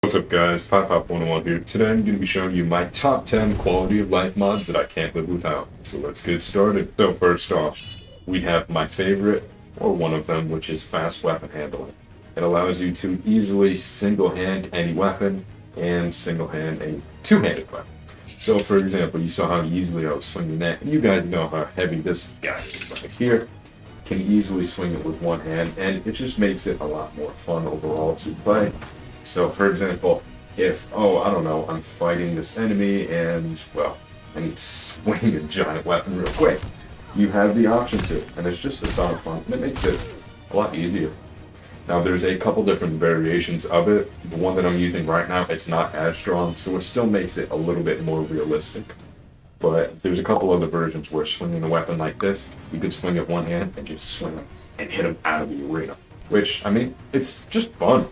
What's up guys, PopPop101 here. Today I'm going to be showing you my top 10 quality of life mods that I can't live without. So let's get started. So first off, we have my favorite, or one of them, which is fast weapon handling. It allows you to easily single-hand any weapon and single-hand a two-handed weapon. So for example, you saw how easily I was swinging that. You guys know how heavy this guy is right here. Can easily swing it with one hand, and it just makes it a lot more fun overall to play. So for example, if, I don't know, I'm fighting this enemy and, well, I need to swing a giant weapon real quick, you have the option to, and it's just a ton of fun, and it makes it a lot easier. Now there's a couple different variations of it. The one that I'm using right now, it's not as strong, so it still makes it a little bit more realistic. But there's a couple other versions where swinging a weapon like this, you could swing it one hand and just swing it and hit them out of the arena. Which, I mean, it's just fun.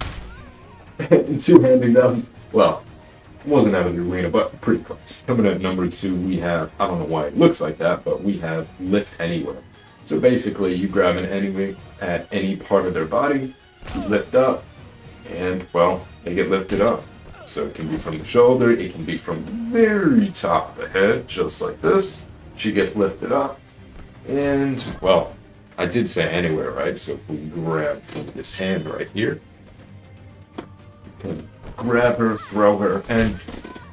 And two-handing them, well, it wasn't out of the arena, but pretty close. Coming at number 2, we have, I don't know why it looks like that, but we have Lift Anywhere. So basically, you grab an enemy at any part of their body, you lift up, and, well, they get lifted up. So it can be from the shoulder, it can be from the very top of the head, just like this. She gets lifted up, and, well, I did say anywhere, right? So if we grab from this hand right here, can grab her, throw her, and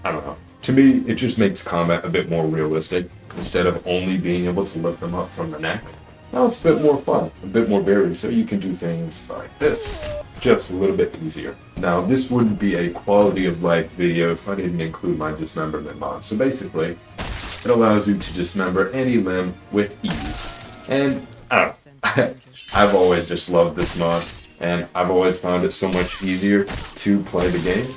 I don't know. To me, it just makes combat a bit more realistic. Instead of only being able to lift them up from the neck, now it's a bit more fun, a bit more varied, so you can do things like this, just a little bit easier. Now, this wouldn't be a quality of life video if I didn't include my dismemberment mod. So basically, it allows you to dismember any limb with ease. And I don't know, I've always just loved this mod. And I've always found it so much easier to play the game,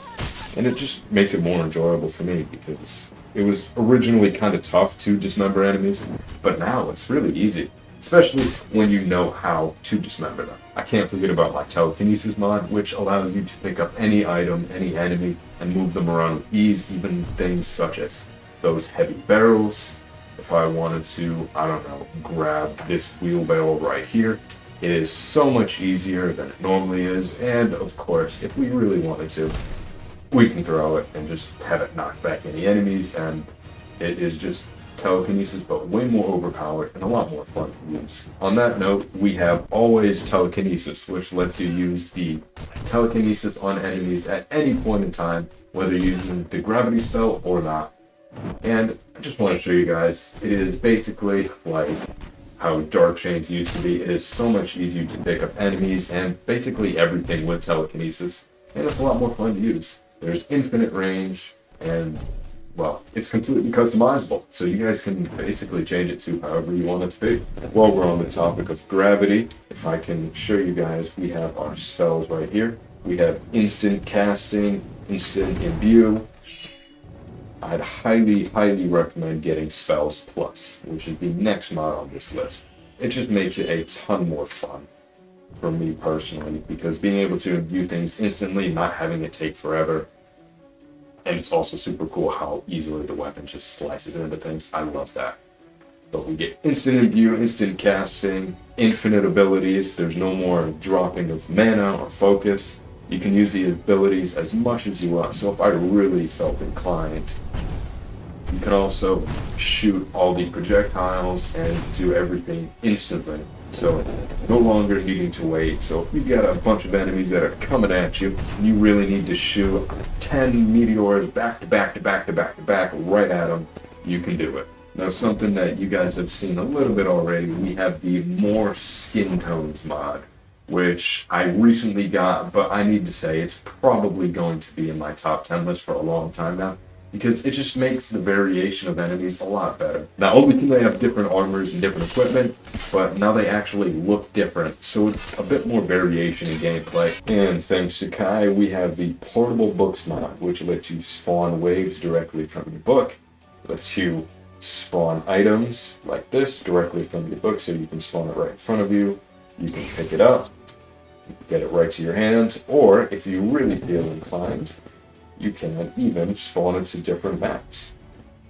and it just makes it more enjoyable for me because it was originally kind of tough to dismember enemies, but now it's really easy, especially when you know how to dismember them. I can't forget about my telekinesis mod, which allows you to pick up any item, any enemy, and move them around with ease, even things such as those heavy barrels. If I wanted to, I don't know, grab this wheelbarrow right here, it is so much easier than it normally is, and of course, if we really wanted to, we can throw it and just have it knock back any enemies, and it is just telekinesis, but way more overpowered and a lot more fun to use. On that note, we have always telekinesis, which lets you use the telekinesis on enemies at any point in time, whether using the gravity spell or not. And I just want to show you guys, it is basically like how Dark Chains used to be. It is so much easier to pick up enemies and basically everything with telekinesis, and it's a lot more fun to use. There's infinite range, and, well, it's completely customizable, so you guys can basically change it to however you want it to be. While we're on the topic of gravity, if I can show you guys, we have our spells right here. We have instant casting, instant imbue. I'd highly, highly recommend getting Spells Plus, which is the next mod on this list. It just makes it a ton more fun for me personally, because being able to imbue things instantly, not having it take forever, and it's also super cool how easily the weapon just slices into things. I love that. But we get instant imbue, instant casting, infinite abilities. There's no more dropping of mana or focus. You can use the abilities as much as you want, so if I really felt inclined, you can also shoot all the projectiles and do everything instantly, so no longer needing to wait. So if you've got a bunch of enemies that are coming at you, you really need to shoot 10 meteors back to back to back to back to back right at them, you can do it. Now, something that you guys have seen a little bit already, we have the More Skin Tones mod, which I recently got, but I need to say it's probably going to be in my top 10 list for a long time now, because it just makes the variation of enemies a lot better. Not only can they have different armors and different equipment, but now they actually look different, so it's a bit more variation in gameplay. And thanks to Kai, we have the Portable Books mod, which lets you spawn waves directly from your book, lets you spawn items like this directly from your book, so you can spawn it right in front of you. You can pick it up, get it right to your hand, or if you really feel inclined, you can even spawn into different maps.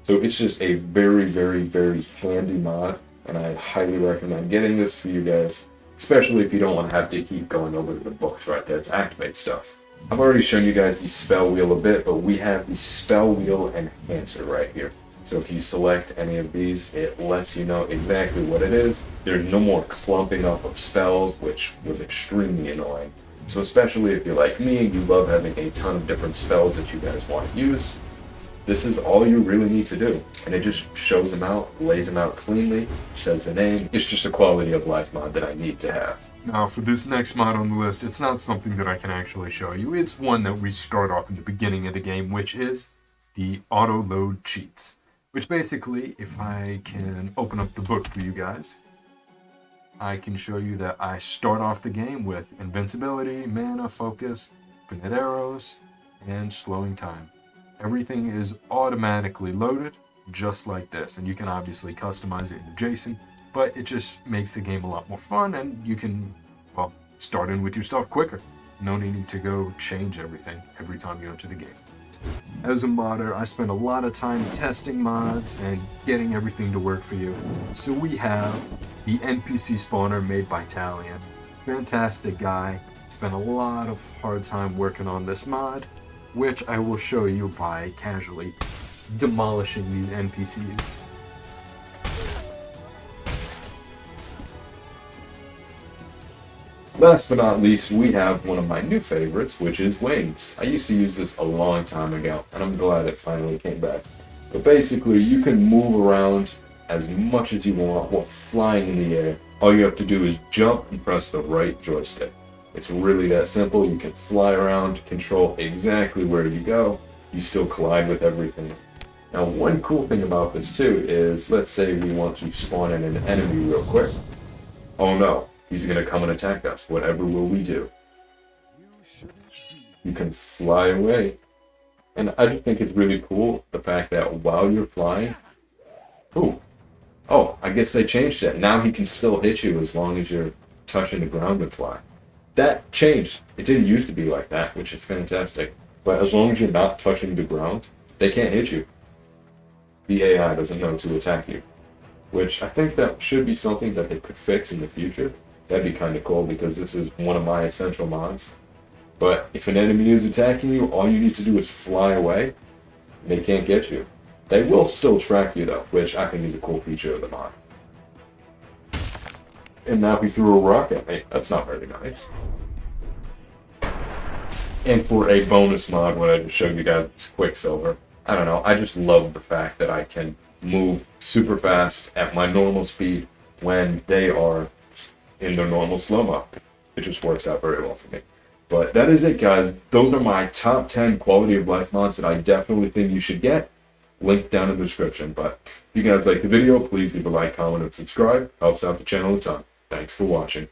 So it's just a very, very, very handy mod, and I highly recommend getting this for you guys, especially if you don't want to have to keep going over to the books right there to activate stuff. I've already shown you guys the spell wheel a bit, but we have the spell wheel enhancer right here. So if you select any of these, it lets you know exactly what it is. There's no more clumping up of spells, which was extremely annoying. So especially if you're like me and you love having a ton of different spells that you guys want to use, this is all you really need to do. And it just shows them out, lays them out cleanly, says the name. It's just a quality of life mod that I need to have. Now for this next mod on the list, it's not something that I can actually show you. It's one that we start off in the beginning of the game, which is the auto load cheats. Which basically, if I can open up the book for you guys, I can show you that I start off the game with invincibility, mana, focus, infinite arrows, and slowing time. Everything is automatically loaded, just like this. And you can obviously customize it in JSON, but it just makes the game a lot more fun, and you can, well, start in with your stuff quicker. No need to go change everything every time you enter the game. As a modder, I spend a lot of time testing mods and getting everything to work for you. So we have the NPC spawner made by Talion. Fantastic guy. Spent a lot of hard time working on this mod, which I will show you by casually demolishing these NPCs. Last but not least, we have one of my new favorites, which is Wings. I used to use this a long time ago, and I'm glad it finally came back. But basically, you can move around as much as you want while flying in the air. All you have to do is jump and press the right joystick. It's really that simple. You can fly around, control exactly where you go. You still collide with everything. Now, one cool thing about this too is, let's say we want to spawn in an enemy real quick. Oh no. He's going to come and attack us. Whatever will we do? You can fly away. And I just think it's really cool, the fact that while you're flying... Ooh. Oh, I guess they changed it. Now he can still hit you as long as you're touching the ground and fly. That changed. It didn't used to be like that, which is fantastic. But as long as you're not touching the ground, they can't hit you. The AI doesn't know to attack you. Which I think that should be something that they could fix in the future. That'd be kind of cool, because this is one of my essential mods. But if an enemy is attacking you, all you need to do is fly away. They can't get you. They will still track you though, which I think is a cool feature of the mod. And now he threw a rock at me. That's not very nice. And for a bonus mod, what I just showed you guys is Quicksilver. I don't know, I just love the fact that I can move super fast at my normal speed when they are in their normal slow-mo. It just works out very well for me. But that is it, guys. Those are my top 10 quality of life mods that I definitely think you should get. Link down in the description. But if you guys like the video, please leave a like, comment, and subscribe. Helps out the channel a ton. Thanks for watching.